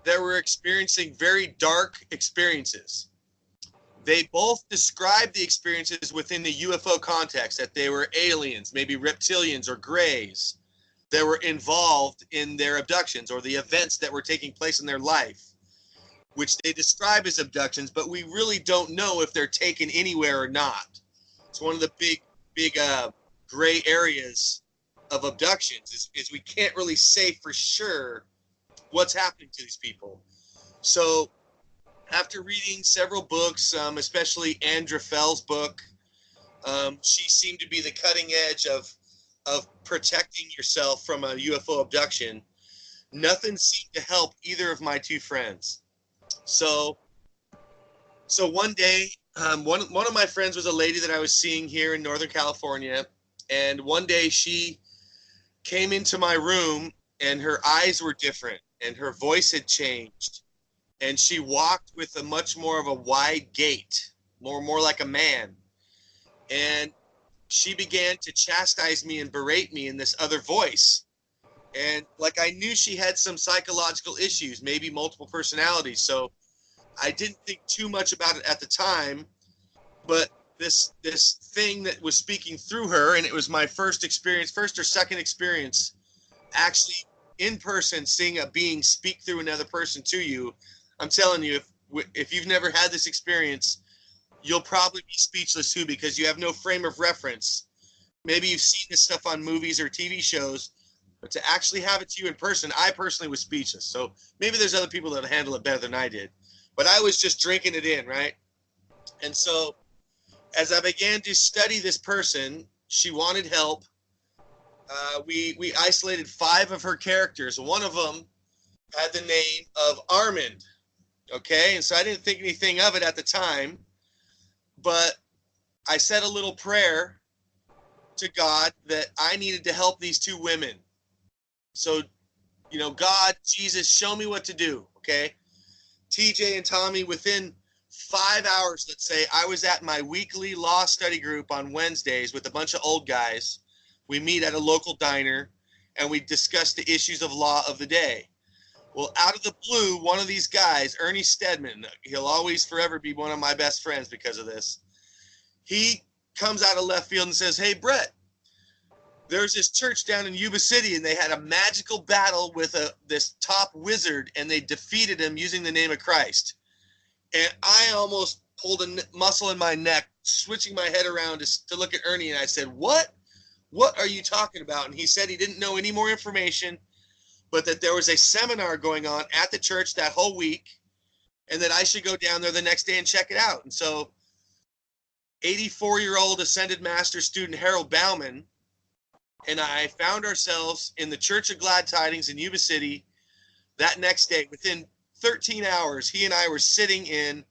that were experiencing very dark experiences. They both described the experiences within the UFO context, that they were aliens, maybe reptilians or grays, that were involved in their abductions or the events that were taking place in their life, which they describe as abductions, but we really don't know if they're taken anywhere or not. It's one of the big gray areas of abductions is we can't really say for sure what's happening to these people. So after reading several books, especially Andra Fell's book, she seemed to be the cutting edge of protecting yourself from a UFO abduction. Nothing seemed to help either of my two friends. So one day, one of my friends was a lady that I was seeing here in Northern California, and one day she came into my room, and her eyes were different, and her voice had changed, and she walked with a much more of a wide gait, more like a man, and she began to chastise me and berate me in this other voice. And like I knew she had some psychological issues, maybe multiple personalities. So I didn't think too much about it at the time. But this thing that was speaking through her, and it was my first or second experience, actually in person seeing a being speak through another person to you. I'm telling you, if you've never had this experience, you'll probably be speechless too, because you have no frame of reference. Maybe you've seen this stuff on movies or TV shows, but to actually have it to you in person, I personally was speechless. So maybe there's other people that'll handle it better than I did, but I was just drinking it in, right? And so as I began to study this person, she wanted help. We isolated 5 of her characters. One of them had the name of Armand. Okay, and so I didn't think anything of it at the time, but I said a little prayer to God that I needed to help these 2 women. So, God, Jesus, show me what to do, okay? TJ and Tommy, within 5 hours, let's say, I was at my weekly law study group on Wednesdays with a bunch of old guys. We meet at a local diner, and we discuss the issues of law of the day. Well, out of the blue, one of these guys, Ernie Stedman, he'll always forever be one of my best friends because of this. He comes out of left field and says, "Hey, Bret, there's this church down in Yuba City, and they had a magical battle with this top wizard, and they defeated him using the name of Christ." And I almost pulled a muscle in my neck, switching my head around to look at Ernie, and I said, "What? What are you talking about?" And he said he didn't know any more information, but that there was a seminar going on at the church that whole week, and that I should go down there the next day and check it out. And so 84-year-old Ascended Master student Harold Bauman and I found ourselves in the Church of Glad Tidings in Yuba City that next day. Within 13 hours, he and I were sitting in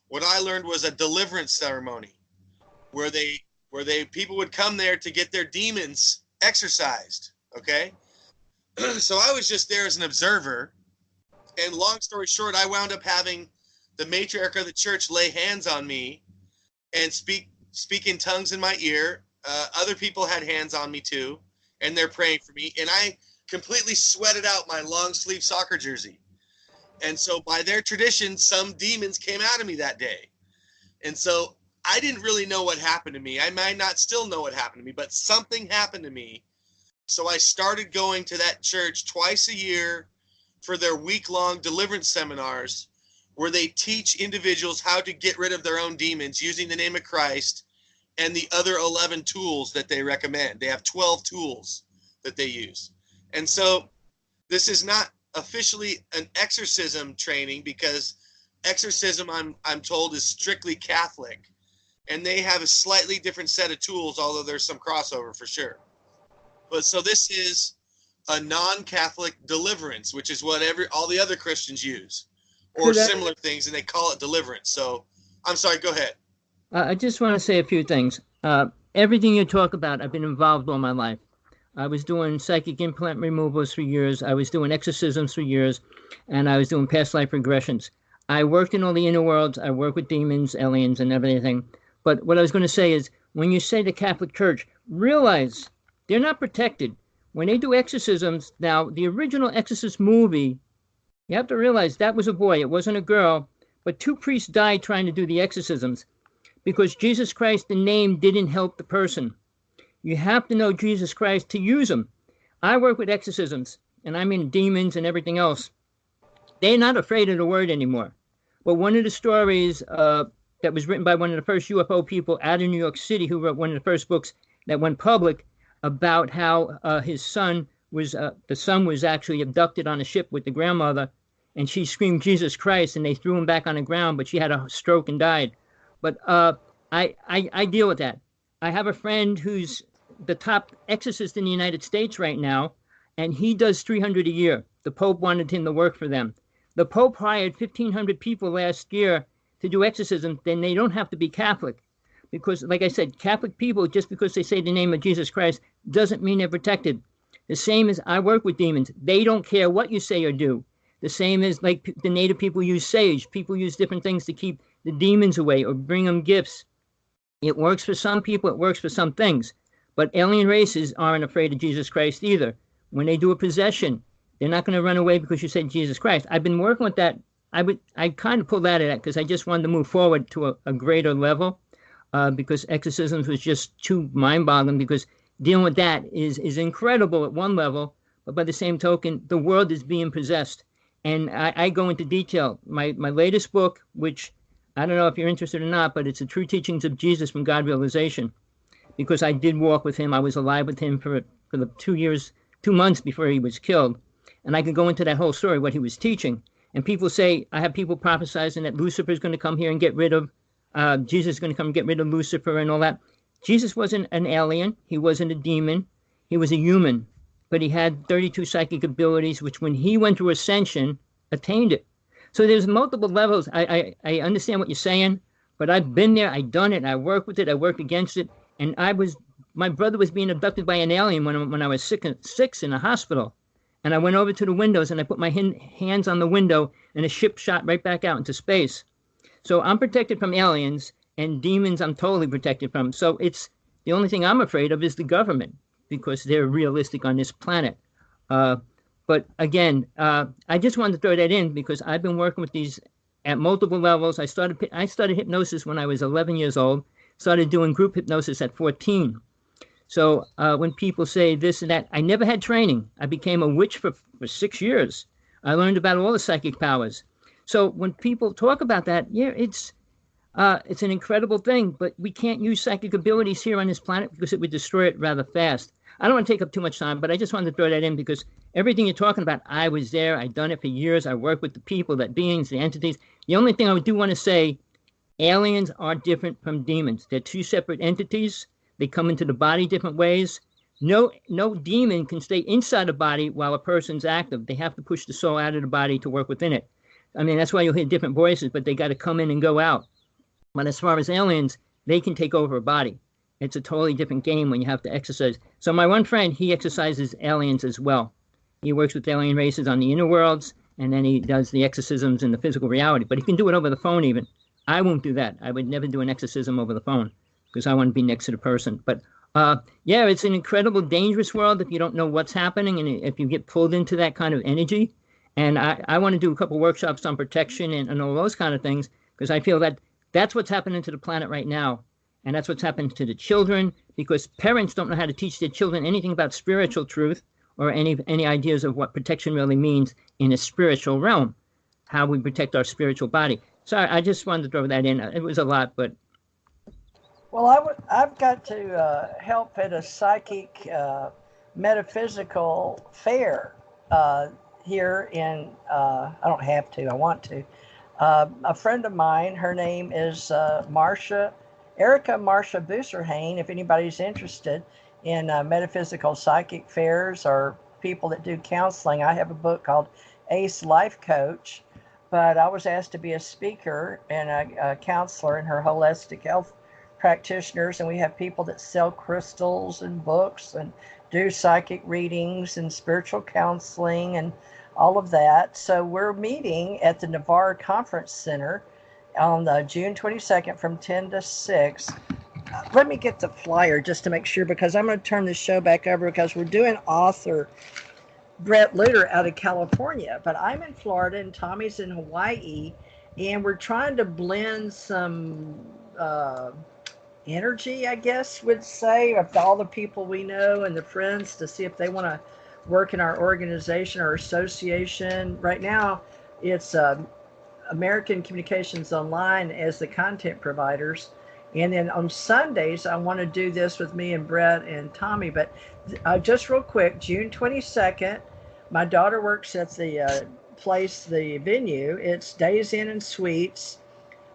what I learned was a deliverance ceremony where people would come there to get their demons exorcised, okay? So I was just there as an observer, and long story short, I wound up having the matriarch of the church lay hands on me and speak in tongues in my ear. Other people had hands on me too, and they're praying for me, and I completely sweated out my long sleeve soccer jersey. And so by their tradition, some demons came out of me that day. And so I didn't really know what happened to me. I might not still know what happened to me, but something happened to me. So I started going to that church twice a year for their week-long deliverance seminars where they teach individuals how to get rid of their own demons using the name of Christ and the other 11 tools that they recommend. They have 12 tools that they use. And so this is not officially an exorcism training, because exorcism, I'm told, is strictly Catholic. And they have a slightly different set of tools, although there's some crossover for sure. But so this is a non-Catholic deliverance, which is what all the other Christians use, or similar things, and they call it deliverance. So I'm sorry, go ahead. I just want to say a few things. Everything you talk about, I've been involved all my life. I was doing psychic implant removals for years. I was doing exorcisms for years, and I was doing past life regressions. I worked in all the inner worlds. I work with demons, aliens, and everything. But what I was going to say is, when you say the Catholic Church, realize they're not protected. When they do exorcisms, now, the original Exorcist movie You have to realize that was a boy. It wasn't a girl. But 2 priests died trying to do the exorcisms because Jesus Christ, the name, didn't help the person. You have to know Jesus Christ to use them. I work with exorcisms, and I mean demons and everything else. They're not afraid of the word anymore. But one of the stories that was written by one of the first UFO people out of New York City, who wrote one of the first books that went public about how his son was, the son was actually abducted on a ship with the grandmother, and she screamed Jesus Christ, and they threw him back on the ground, but she had a stroke and died. But I deal with that. I have a friend who's the top exorcist in the United States right now, and he does 300 a year. The Pope wanted him to work for them. The Pope hired 1,500 people last year to do exorcism. Then they don't have to be Catholic. Because, like I said, Catholic people, just because they say the name of Jesus Christ, doesn't mean they're protected. The same as I work with demons. They don't care what you say or do. The same as like the native people use sage. People use different things to keep the demons away or bring them gifts. It works for some people. It works for some things. But alien races aren't afraid of Jesus Christ either. When they do a possession, they're not going to run away because you said Jesus Christ. I've been working with that. I kind of pulled that at because I just wanted to move forward to a greater level because exorcisms was just too mind-boggling because dealing with that is incredible at one level, but by the same token, the world is being possessed. And I go into detail. My latest book, which I don't know if you're interested or not, but it's the True Teachings of Jesus from God Realization, because I did walk with him. I was alive with him for the 2 months before he was killed. And I could go into that whole story, what he was teaching. And people say, I have people prophesizing that Lucifer is going to come here and get rid of, Jesus is going to come and get rid of Lucifer and all that. Jesus wasn't an alien. He wasn't a demon. He was a human. But he had 32 psychic abilities, which when he went through ascension, attained it. So there's multiple levels. I understand what you're saying, but I've been there. I've done it. I worked with it. I worked against it. And my brother was being abducted by an alien when I was six in a hospital. And I went over to the windows and I put my hands on the window and a ship shot right back out into space. So I'm protected from aliens, and demons I'm totally protected from. So it's the only thing I'm afraid of is the government because they're realistic on this planet. But again, I just wanted to throw that in because I've been working with these at multiple levels. I started hypnosis when I was 11 years old, started doing group hypnosis at 14. So when people say this and that, I never had training. I became a witch for 6 years. I learned about all the psychic powers. So when people talk about that, yeah, it's an incredible thing, but we can't use psychic abilities here on this planet because it would destroy it rather fast. I don't want to take up too much time, but I just wanted to throw that in because everything you're talking about, I was there. I've done it for years. I work with the people, the beings, the entities. The only thing I do want to say, aliens are different from demons. They're 2 separate entities. They come into the body different ways. No demon can stay inside the body while a person's active. They have to push the soul out of the body to work within it. I mean, that's why you'll hear different voices, but they got to come in and go out. But as far as aliens, they can take over a body. It's a totally different game when you have to exercise. So my one friend, he exercises aliens as well. He works with alien races on the inner worlds, and then he does the exorcisms in the physical reality. But he can do it over the phone even. I won't do that. I would never do an exorcism over the phone because I want to be next to the person. But yeah, it's an incredible, dangerous world if you don't know what's happening and if you get pulled into that kind of energy. And I want to do a couple workshops on protection and all those kind of things because I feel that that's what's happening to the planet right now. And that's what's happening to the children because parents don't know how to teach their children anything about spiritual truth or any ideas of what protection really means in a spiritual realm, how we protect our spiritual body. Sorry, I just wanted to throw that in. It was a lot, but... Well, I've got to help at a psychic metaphysical fair here in, I don't have to, I want to. A friend of mine, her name is Erica Marsha Busserhain, if anybody's interested in metaphysical psychic fairs or people that do counseling. I have a book called Ace Life Coach, but I was asked to be a speaker and a counselor in her holistic health practitioners, and we have people that sell crystals and books and do psychic readings and spiritual counseling and all of that. So we're meeting at the Navarre Conference Center on June 22nd from 10 to 6. Let me get the flyer just to make sure because I'm going to turn the show back over because we're doing author Bret Lueder out of California, but I'm in Florida and Tommy's in Hawaii, and we're trying to blend some energy, I guess, would say, of all the people we know and the friends to see if they want to work in our organization or association. Right now, it's American Communications Online as the content providers. And then on Sundays, I want to do this with me and Bret and Tommy. But just real quick, June 22nd, my daughter works at the place, the venue. It's Days Inn and Suites,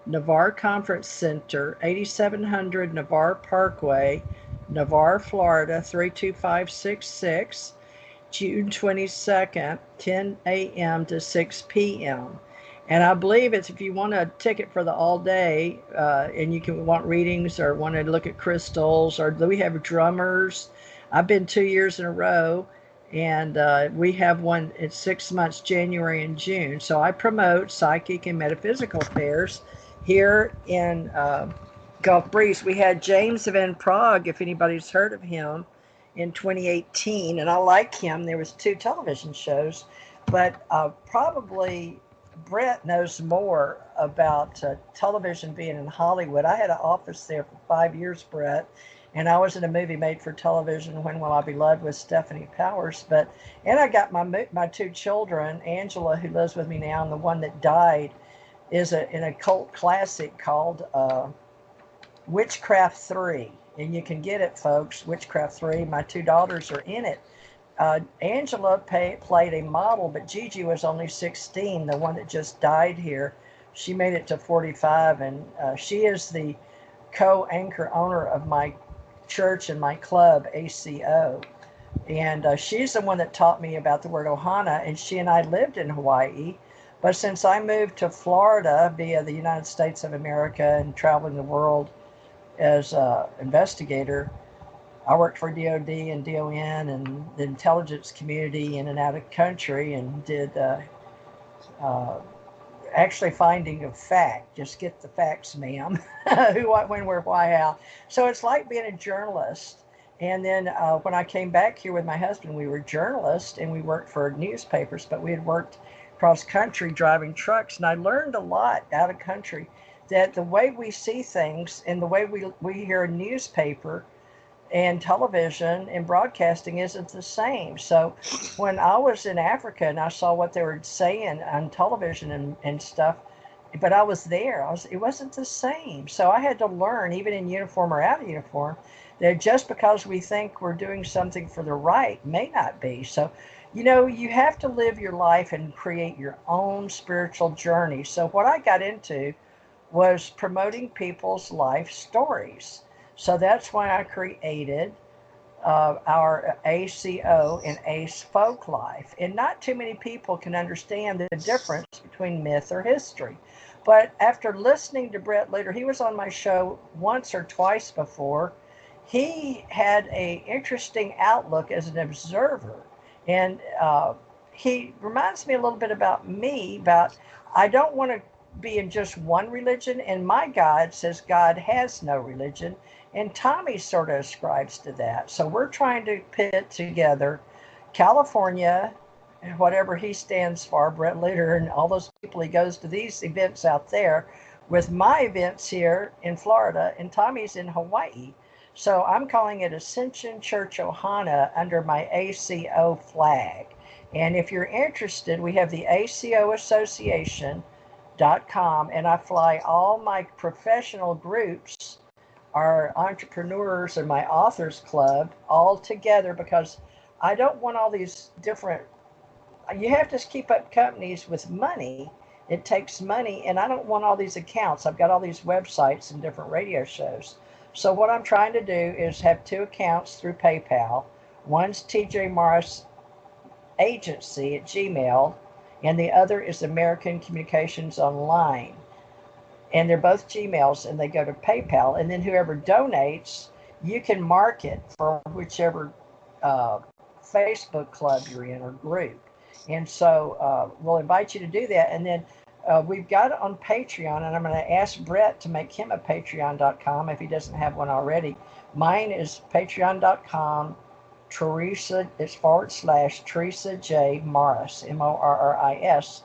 Navarre Conference Center, 8700 Navarre Parkway, Navarre, Florida, 32566, June 22nd, 10 a.m. to 6 p.m. And I believe it's if you want a ticket for the all day and you can want readings or want to look at crystals, or we have drummers. I've been 2 years in a row, and we have one in 6 months, January and June. So I promote psychic and metaphysical fairs here in Gulf Breeze. We had James Van Prague, if anybody's heard of him, in 2018, and I like him. There was 2 television shows, but probably Bret knows more about television being in Hollywood. I had an office there for 5 years, Bret, and I was in a movie made for television, When Will I Be Loved, with Stephanie Powers. And I got my 2 children, Angela, who lives with me now, and the one that died is in a cult classic called Witchcraft 3. And you can get it, folks, Witchcraft 3. My 2 daughters are in it. Angela played a model, but Gigi was only 16, the one that just died here. She made it to 45, and she is the co-anchor owner of my church and my club, ACO. And she's the one that taught me about the word Ohana, and she and I lived in Hawaii. But since I moved to Florida via the United States of America and traveling the world as an investigator, I worked for DOD and DON and the intelligence community in and out of country, and did actually finding of fact. Just get the facts, ma'am. Who, what, when, where, why, how. So it's like being a journalist. And then when I came back here with my husband, we were journalists and we worked for newspapers, but we had worked cross country driving trucks. And I learned a lot out of country, that the way we see things and the way we hear a newspaper and television and broadcasting isn't the same. So when I was in Africa and I saw what they were saying on television and stuff, but I was there, it wasn't the same. So I had to learn, even in uniform or out of uniform, that just because we think we're doing something for the right may not be. So, you have to live your life and create your own spiritual journey. So what I got into was promoting people's life stories. So that's why I created our ACO and ACE Folk Life. And not too many people can understand the difference between myth or history. But after listening to Bret Lueder, he was on my show once or twice before. He had an interesting outlook as an observer. And he reminds me a little bit about me, I don't want to be in just one religion. And my God says God has no religion. And Tommy sort of ascribes to that. So we're trying to pit together California, whatever he stands for, Bret Lueder, and all those people he goes to these events out there, with my events here in Florida, and Tommy's in Hawaii. So I'm calling it Ascension Church Ohana under my ACO flag. And if you're interested, we have the ACO Association.com, and I fly all my professional groups, our entrepreneurs and my authors club, all together, because I don't want all these different, you have to keep up companies with money. It takes money, and I don't want all these accounts. I've got all these websites and different radio shows. So what I'm trying to do is have 2 accounts through PayPal. One's TJ Morris Agency at Gmail, and the other is American Communications Online. And they're both Gmails, and they go to PayPal. And then whoever donates, you can mark it for whichever Facebook club you're in or group. And so we'll invite you to do that. And then we've got it on Patreon, and I'm going to ask Bret to make him a Patreon.com if he doesn't have one already. Mine is Patreon.com Teresa, it's / Teresa J. Morris, Morris,